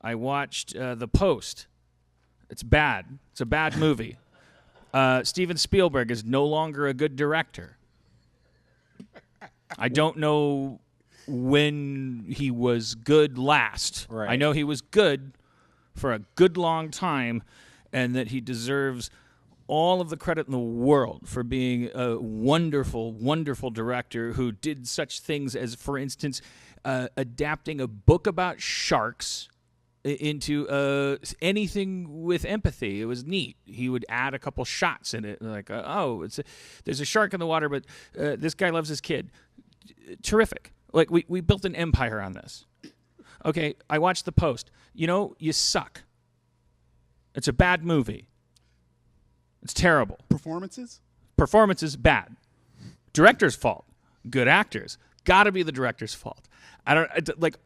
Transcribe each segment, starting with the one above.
I watched The Post. It's bad. It's a bad movie. Steven Spielberg is no longer a good director. I don't know when he was good last. Right. I know he was good for a good long time, and that he deserves all of the credit in the world for being a wonderful, wonderful director who did such things as, for instance, adapting a book about sharks into anything with empathy. It was neat. He would add a couple shots in it, like, there's a shark in the water, but this guy loves his kid. Terrific. Like, we built an empire on this. Okay, I watched The Post. You know, you suck. It's a bad movie. It's terrible. Performances, bad. Director's fault. Good actors. Gotta be the director's fault.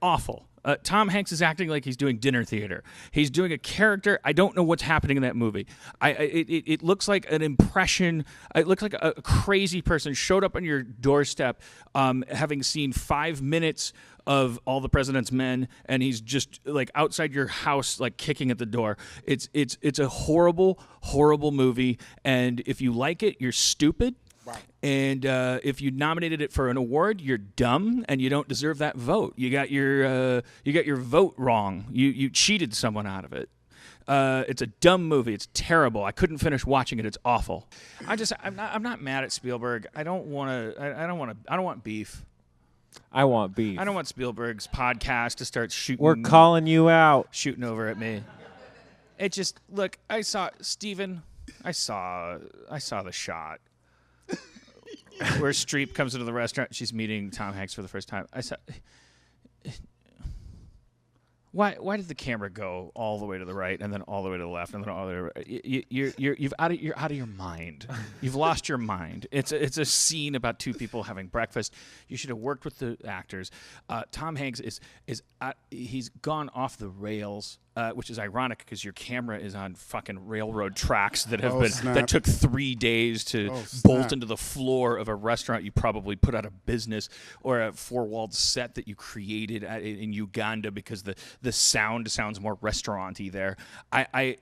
Awful. Tom Hanks is acting like he's doing dinner theater. He's doing a character. I don't know what's happening in that movie. It looks like an impression. It looks like a crazy person showed up on your doorstep, having seen 5 minutes of All the President's Men, and he's just like outside your house, like kicking at the door. It's a horrible, horrible movie. And if you like it, you're stupid. Wow. And if you nominated it for an award, you're dumb and you don't deserve that vote. You got your vote wrong. You cheated someone out of it. It's a dumb movie. It's terrible. I couldn't finish watching it. It's awful. I'm not mad at Spielberg. I don't want beef. I want beef. I don't want Spielberg's podcast to start shooting. We're calling you out. Shooting over at me. It just, look, I saw Steven. I saw the shot where Streep comes into the restaurant. She's meeting Tom Hanks for the first time. I saw. Why did the camera go all the way to the right and then all the way to the left and then all the way to the right? You're out of your mind. You've lost your mind. It's a scene about two people having breakfast. You should have worked with the actors. Tom Hanks he's gone off the rails, which is ironic because your camera is on fucking railroad tracks that that took 3 days to bolt into the floor of a restaurant you probably put out of business, or a four-walled set that you created in Uganda because the sound sounds more restaurant-y there. I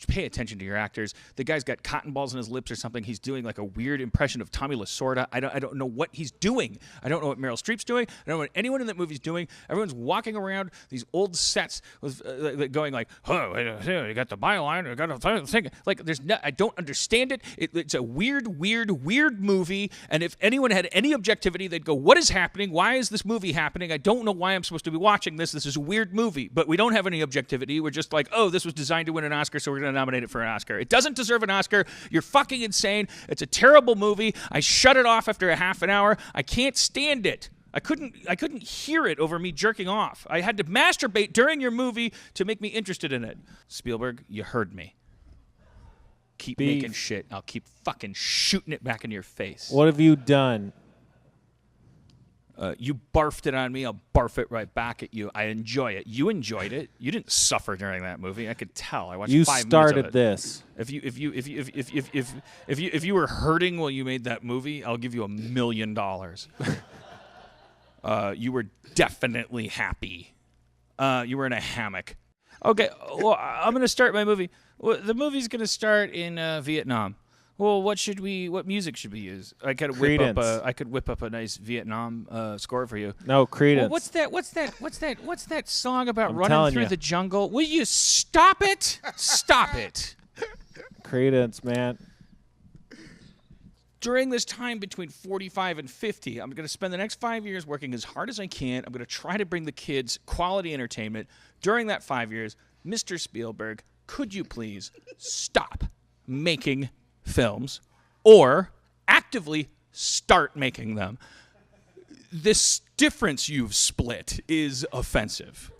pay attention to your actors. The guy's got cotton balls in his lips or something. He's doing like a weird impression of Tommy Lasorda. I don't know what he's doing. I don't know what Meryl Streep's doing. I don't know what anyone in that movie's doing. Everyone's walking around these old sets with going like, oh, you got the byline, you got a thing. Like, I don't understand it. It's a weird movie. And if anyone had any objectivity, they'd go, what is happening? Why is this movie happening? I don't know why I'm supposed to be watching this. This is a weird movie. But we don't have any objectivity. We're just like, oh, this was designed to win an Oscar, so we're going to nominate it for an Oscar. It doesn't deserve an Oscar. You're fucking insane. It's a terrible movie. I shut it off after a half an hour. I can't stand it. I couldn't hear it over me jerking off. I had to masturbate during your movie to make me interested in it. Spielberg, you heard me. Keep making shit. I'll keep fucking shooting it back in your face. What have you done? You barfed it on me. I'll barf it right back at you. I enjoy it. You enjoyed it. You didn't suffer during that movie. I could tell. I watched 5 minutes of it. You started this. If you were hurting while you made that movie, I'll give you $1 million. You were definitely happy. You were in a hammock. Okay, well, I'm going to start my movie. Well, the movie's going to start in Vietnam. Well, what music should we use? I could whip up a nice Vietnam score for you. No, Creedence. Well, what's that song about running through the jungle? Will you stop it? Stop it. Creedence, man. During this time between 45 and 50, I'm going to spend the next 5 years working as hard as I can. I'm going to try to bring the kids quality entertainment. During that 5 years, Mr. Spielberg, could you please stop making films or actively start making them? This difference you've split is offensive.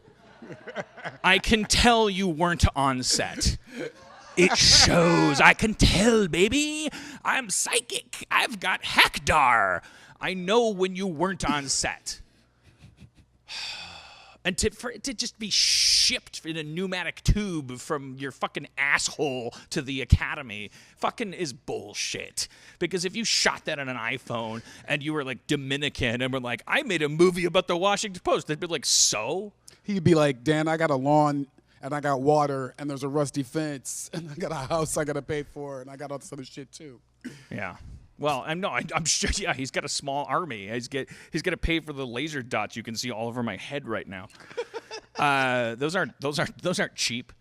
I can tell you weren't on set. It shows. I can tell, baby. I'm psychic. I've got Hekdar. I know when you weren't on set. And for it to just be shipped in a pneumatic tube from your fucking asshole to the Academy fucking is bullshit. Because if you shot that on an iPhone and you were like Dominican and were like, I made a movie about the Washington Post, they'd be like, so? He'd be like, Dan, I got a lawn and I got water and there's a rusty fence and I got a house I got to pay for and I got all this other shit too. Yeah. Well, I'm sure. Yeah, he's got a small army. He's got to pay for the laser dots you can see all over my head right now. Those aren't cheap.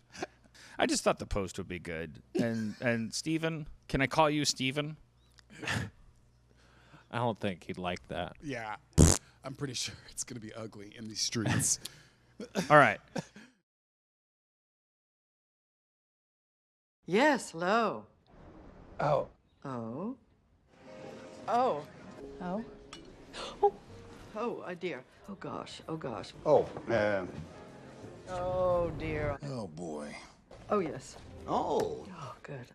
I just thought the post would be good. And Steven, can I call you Steven? I don't think he'd like that. Yeah. I'm pretty sure it's going to be ugly in these streets. All right. Yes, hello. Oh. Oh. Oh. Oh. Oh, dear. Oh, gosh. Oh, gosh. Oh, Oh, dear. oh boy. Oh, yes. Oh. Oh, good.